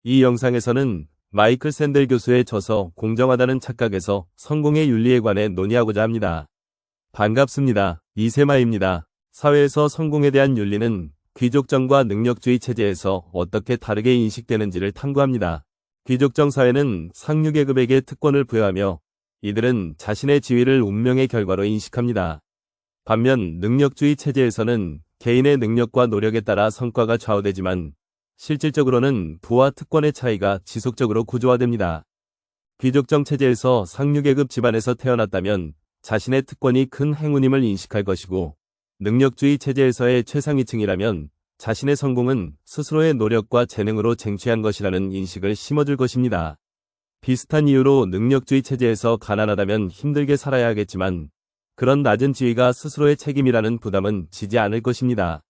이 영상에서는 마이클 샌델 교수의 저서 공정하다는 착각에서 성공의 윤리에 관해 논의하고자 합니다. 반갑습니다. 이세마입니다. 사회에서 성공에 대한 윤리는 귀족정과 능력주의 체제에서 어떻게 다르게 인식되는지를 탐구합니다. 귀족정 사회는 상류계급에게 특권을 부여하며 이들은 자신의 지위를 운명의 결과로 인식합니다. 반면 능력주의 체제에서는 개인의 능력과 노력에 따라 성과가 좌우되지만 실질적으로는 부와 특권의 차이가 지속적으로 구조화됩니다. 귀족정 체제에서 상류계급 집안에서 태어났다면 자신의 특권이 큰 행운임을 인식할 것이고, 능력주의 체제에서의 최상위층이라면 자신의 성공은 스스로의 노력과 재능으로 쟁취한 것이라는 인식을 심어줄 것입니다. 비슷한 이유로 능력주의 체제에서 가난하다면 힘들게 살아야 하겠지만 그런 낮은 지위가 스스로의 책임이라는 부담은 지지 않을 것입니다.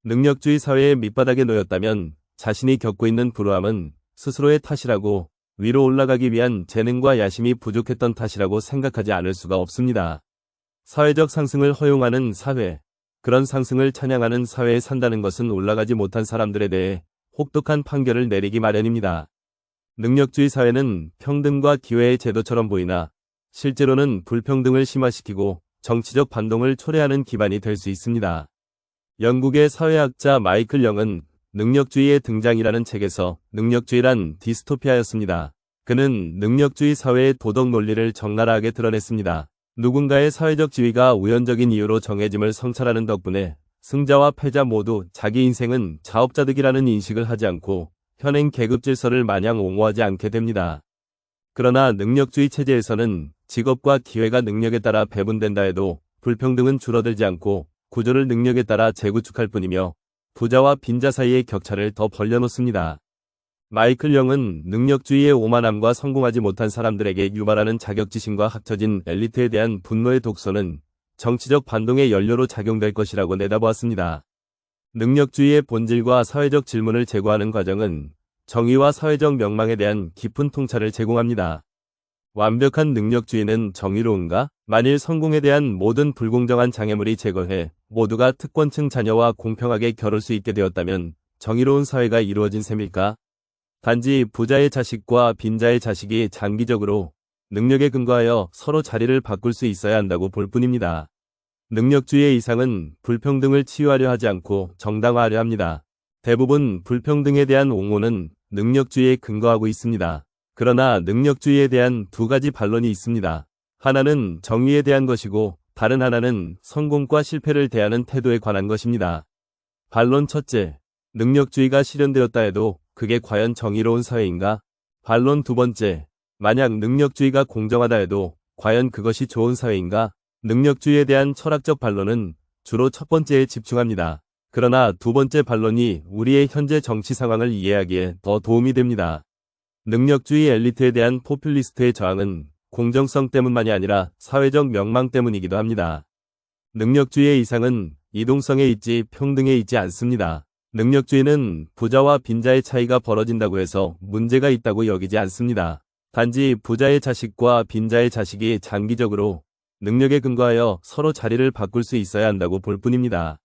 능력주의 사회의 밑바닥에 놓였다면 자신이 겪고 있는 불우함은 스스로의 탓이라고, 위로 올라가기 위한 재능과 야심이 부족했던 탓이라고 생각하지 않을 수가 없습니다. 사회적 상승을 허용하는 사회, 그런 상승을 찬양하는 사회에 산다는 것은 올라가지 못한 사람들에 대해 혹독한 판결을 내리기 마련입니다. 능력주의 사회는 평등과 기회의 제도처럼 보이나 실제로는 불평등을 심화시키고 정치적 반동을 초래하는 기반이 될 수 있습니다. 영국의 사회학자 마이클 영은 능력주의의 등장이라는 책에서 능력주의란 디스토피아였습니다. 그는 능력주의 사회의 도덕 논리를 적나라하게 드러냈습니다. 누군가의 사회적 지위가 우연적인 이유로 정해짐을 성찰하는 덕분에 승자와 패자 모두 자기 인생은 자업자득이라는 인식을 하지 않고 현행 계급 질서를 마냥 옹호하지 않게 됩니다. 그러나 능력주의 체제에서는 직업과 기회가 능력에 따라 배분된다 해도 불평등은 줄어들지 않고 구조를 능력에 따라 재구축할 뿐이며 부자와 빈자 사이의 격차를 더 벌려놓습니다. 마이클 영은 능력주의의 오만함과 성공하지 못한 사람들에게 유발하는 자격지심과 합쳐진 엘리트에 대한 분노의 독소는 정치적 반동의 연료로 작용될 것이라고 내다보았습니다. 능력주의의 본질과 사회적 질문을 제고하는 과정은 정의와 사회적 명망에 대한 깊은 통찰을 제공합니다. 완벽한 능력주의는 정의로운가? 만일 성공에 대한 모든 불공정한 장애물이 제거해 모두가 특권층 자녀와 공평하게 겨룰 수 있게 되었다면 정의로운 사회가 이루어진 셈일까? 단지 부자의 자식과 빈자의 자식이 장기적으로 능력에 근거하여 서로 자리를 바꿀 수 있어야 한다고 볼 뿐입니다. 능력주의의 이상은 불평등을 치유하려 하지 않고 정당화하려 합니다. 대부분 불평등에 대한 옹호는 능력주의에 근거하고 있습니다. 그러나 능력주의에 대한 두 가지 반론이 있습니다. 하나는 정의에 대한 것이고 다른 하나는 성공과 실패를 대하는 태도에 관한 것입니다. 반론 첫째, 능력주의가 실현되었다 해도 그게 과연 정의로운 사회인가? 반론 두 번째, 만약 능력주의가 공정하다 해도 과연 그것이 좋은 사회인가? 능력주의에 대한 철학적 반론은 주로 첫 번째에 집중합니다. 그러나 두 번째 반론이 우리의 현재 정치 상황을 이해하기에 더 도움이 됩니다. 능력주의 엘리트에 대한 포퓰리스트의 저항은 공정성 때문만이 아니라 사회적 명망 때문이기도 합니다. 능력주의의 이상은 이동성에 있지 평등에 있지 않습니다. 능력주의는 부자와 빈자의 차이가 벌어진다고 해서 문제가 있다고 여기지 않습니다. 단지 부자의 자식과 빈자의 자식이 장기적으로 능력에 근거하여 서로 자리를 바꿀 수 있어야 한다고 볼 뿐입니다.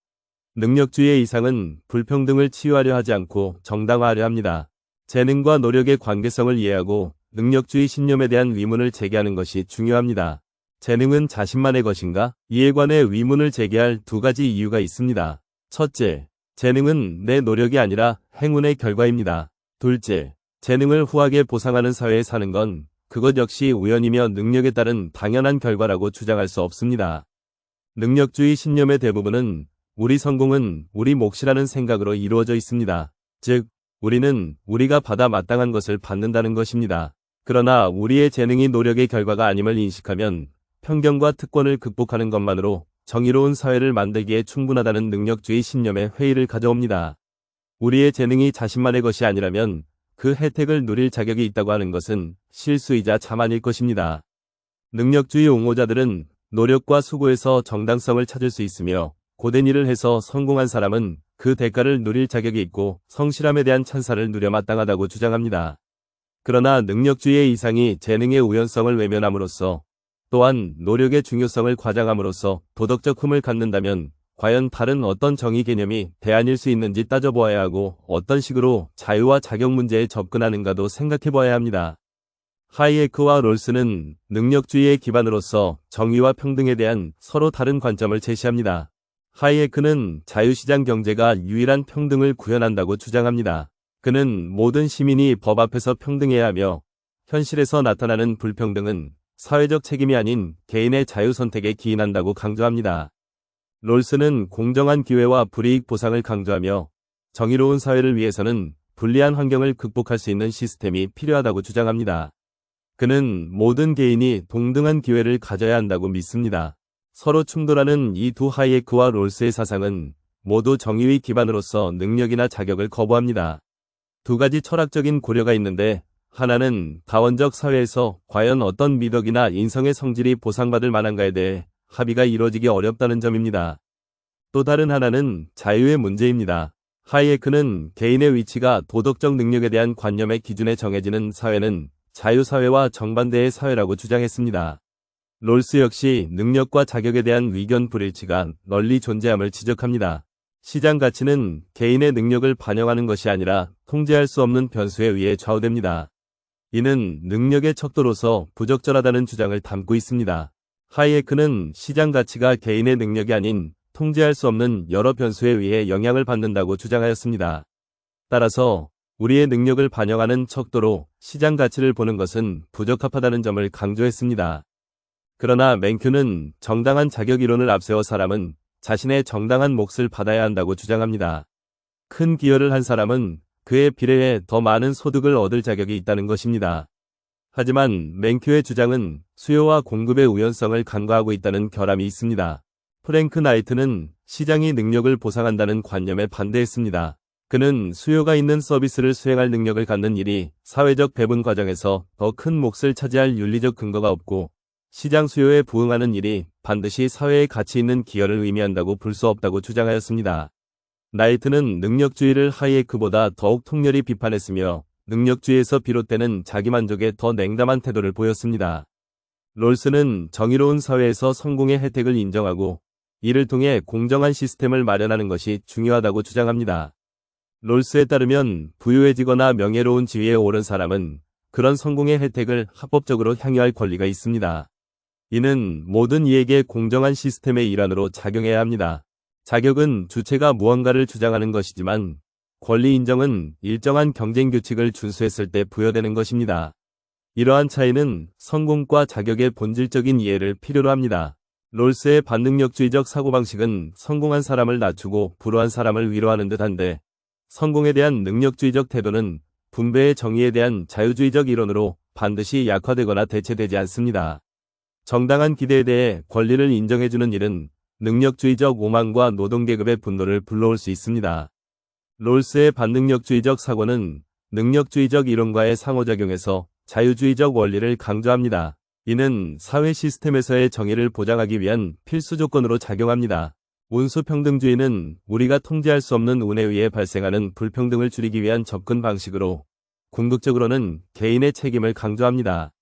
능력주의의 이상은 불평등을 치유하려 하지 않고 정당화하려 합니다. 재능과 노력의 관계성을 이해하고 능력주의 신념에 대한 의문을 제기하는 것이 중요합니다. 재능은 자신만의 것인가? 이에 관해 의문을 제기할 두 가지 이유가 있습니다. 첫째, 재능은 내 노력이 아니라 행운의 결과입니다. 둘째, 재능을 후하게 보상하는 사회에 사는 건 그것 역시 우연이며 능력에 따른 당연한 결과라고 주장할 수 없습니다. 능력주의 신념의 대부분은 우리 성공은 우리 몫이라는 생각으로 이루어져 있습니다. 즉, 우리는 우리가 받아 마땅한 것을 받는다는 것입니다. 그러나 우리의 재능이 노력의 결과가 아님을 인식하면 편견과 특권을 극복하는 것만으로 정의로운 사회를 만들기에 충분하다는 능력주의 신념에 회의를 가져옵니다. 우리의 재능이 자신만의 것이 아니라면 그 혜택을 누릴 자격이 있다고 하는 것은 실수이자 자만일 것입니다. 능력주의 옹호자들은 노력과 수고에서 정당성을 찾을 수 있으며 고된 일을 해서 성공한 사람은 그 대가를 누릴 자격이 있고 성실함에 대한 찬사를 누려 마땅하다고 주장합니다. 그러나 능력주의의 이상이 재능의 우연성을 외면함으로써 또한 노력의 중요성을 과장함으로써 도덕적 흠을 갖는다면 과연 다른 어떤 정의 개념이 대안일 수 있는지 따져보아야 하고 어떤 식으로 자유와 자격 문제에 접근하는가도 생각해보아야 합니다. 하이에크와 롤스는 능력주의의 기반으로서 정의와 평등에 대한 서로 다른 관점을 제시합니다. 하이에크는 자유시장 경제가 유일한 평등을 구현한다고 주장합니다. 그는 모든 시민이 법 앞에서 평등해야 하며 현실에서 나타나는 불평등은 사회적 책임이 아닌 개인의 자유 선택에 기인한다고 강조합니다. 롤스는 공정한 기회와 불이익 보상을 강조하며 정의로운 사회를 위해서는 불리한 환경을 극복할 수 있는 시스템이 필요하다고 주장합니다. 그는 모든 개인이 동등한 기회를 가져야 한다고 믿습니다. 서로 충돌하는 이 두 하이에크와 롤스의 사상은 모두 정의의 기반으로서 능력이나 자격을 거부합니다. 두 가지 철학적인 고려가 있는데 하나는 다원적 사회에서 과연 어떤 미덕이나 인성의 성질이 보상받을 만한가에 대해 합의가 이루어지기 어렵다는 점입니다. 또 다른 하나는 자유의 문제입니다. 하이에크는 개인의 위치가 도덕적 능력에 대한 관념의 기준에 정해지는 사회는 자유사회와 정반대의 사회라고 주장했습니다. 롤스 역시 능력과 자격에 대한 의견 불일치가 널리 존재함을 지적합니다. 시장 가치는 개인의 능력을 반영하는 것이 아니라 통제할 수 없는 변수에 의해 좌우됩니다. 이는 능력의 척도로서 부적절하다는 주장을 담고 있습니다. 하이에크는 시장 가치가 개인의 능력이 아닌 통제할 수 없는 여러 변수에 의해 영향을 받는다고 주장하였습니다. 따라서 우리의 능력을 반영하는 척도로 시장 가치를 보는 것은 부적합하다는 점을 강조했습니다. 그러나 맨큐는 정당한 자격 이론을 앞세워 사람은 자신의 정당한 몫을 받아야 한다고 주장합니다. 큰 기여를 한 사람은 그에 비례해 더 많은 소득을 얻을 자격이 있다는 것입니다. 하지만 맨큐의 주장은 수요와 공급의 우연성을 간과하고 있다는 결함이 있습니다. 프랭크 나이트는 시장이 능력을 보상한다는 관념에 반대했습니다. 그는 수요가 있는 서비스를 수행할 능력을 갖는 일이 사회적 배분 과정에서 더 큰 몫을 차지할 윤리적 근거가 없고 시장 수요에 부응하는 일이 반드시 사회에 가치 있는 기여를 의미한다고 볼 수 없다고 주장하였습니다. 나이트는 능력주의를 하이에크보다 더욱 통렬히 비판했으며 능력주의에서 비롯되는 자기만족에 더 냉담한 태도를 보였습니다. 롤스는 정의로운 사회에서 성공의 혜택을 인정하고 이를 통해 공정한 시스템을 마련하는 것이 중요하다고 주장합니다. 롤스에 따르면 부유해지거나 명예로운 지위에 오른 사람은 그런 성공의 혜택을 합법적으로 향유할 권리가 있습니다. 이는 모든 이에게 공정한 시스템의 일환으로 작용해야 합니다. 자격은 주체가 무언가를 주장하는 것이지만 권리 인정은 일정한 경쟁 규칙을 준수했을 때 부여되는 것입니다. 이러한 차이는 성공과 자격의 본질적인 이해를 필요로 합니다. 롤스의 반능력주의적 사고방식은 성공한 사람을 낮추고 불우한 사람을 위로하는 듯한데 성공에 대한 능력주의적 태도는 분배의 정의에 대한 자유주의적 이론으로 반드시 약화되거나 대체되지 않습니다. 정당한 기대에 대해 권리를 인정해주는 일은 능력주의적 오만과 노동계급의 분노를 불러올 수 있습니다. 롤스의 반능력주의적 사고는 능력주의적 이론과의 상호작용에서 자유주의적 원리를 강조합니다. 이는 사회 시스템에서의 정의를 보장하기 위한 필수 조건으로 작용합니다. 운수평등주의는 우리가 통제할 수 없는 운에 의해 발생하는 불평등을 줄이기 위한 접근 방식으로 궁극적으로는 개인의 책임을 강조합니다.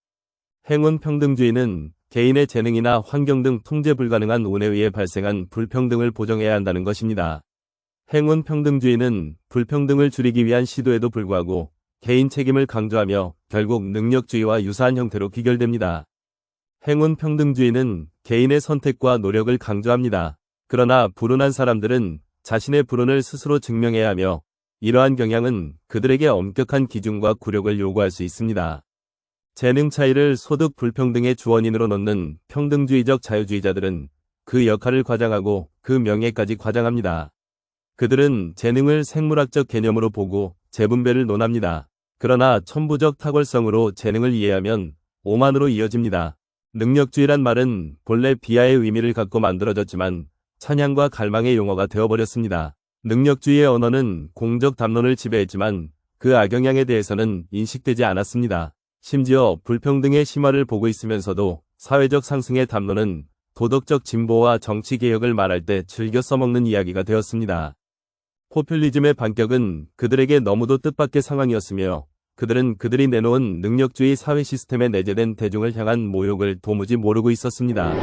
행운평등주의는 개인의 재능이나 환경 등 통제 불가능한 운에 의해 발생한 불평등을 보정해야 한다는 것입니다. 행운평등주의는 불평등을 줄이기 위한 시도에도 불구하고 개인 책임을 강조하며 결국 능력주의와 유사한 형태로 귀결됩니다. 행운평등주의는 개인의 선택과 노력을 강조합니다. 그러나 불운한 사람들은 자신의 불운을 스스로 증명해야 하며 이러한 경향은 그들에게 엄격한 기준과 굴욕을 요구할 수 있습니다. 재능 차이를 소득 불평등의 주원인으로 놓는 평등주의적 자유주의자들은 그 역할을 과장하고 그 명예까지 과장합니다. 그들은 재능을 생물학적 개념으로 보고 재분배를 논합니다. 그러나 천부적 탁월성으로 재능을 이해하면 오만으로 이어집니다. 능력주의란 말은 본래 비하의 의미를 갖고 만들어졌지만 찬양과 갈망의 용어가 되어버렸습니다. 능력주의의 언어는 공적 담론을 지배했지만 그 악영향에 대해서는 인식되지 않았습니다. 심지어 불평등의 심화를 보고 있으면서도 사회적 상승의 담론은 도덕적 진보와 정치 개혁을 말할 때 즐겨 써먹는 이야기가 되었습니다. 포퓰리즘의 반격은 그들에게 너무도 뜻밖의 상황이었으며 그들은 그들이 내놓은 능력주의 사회 시스템에 내재된 대중을 향한 모욕을 도무지 모르고 있었습니다.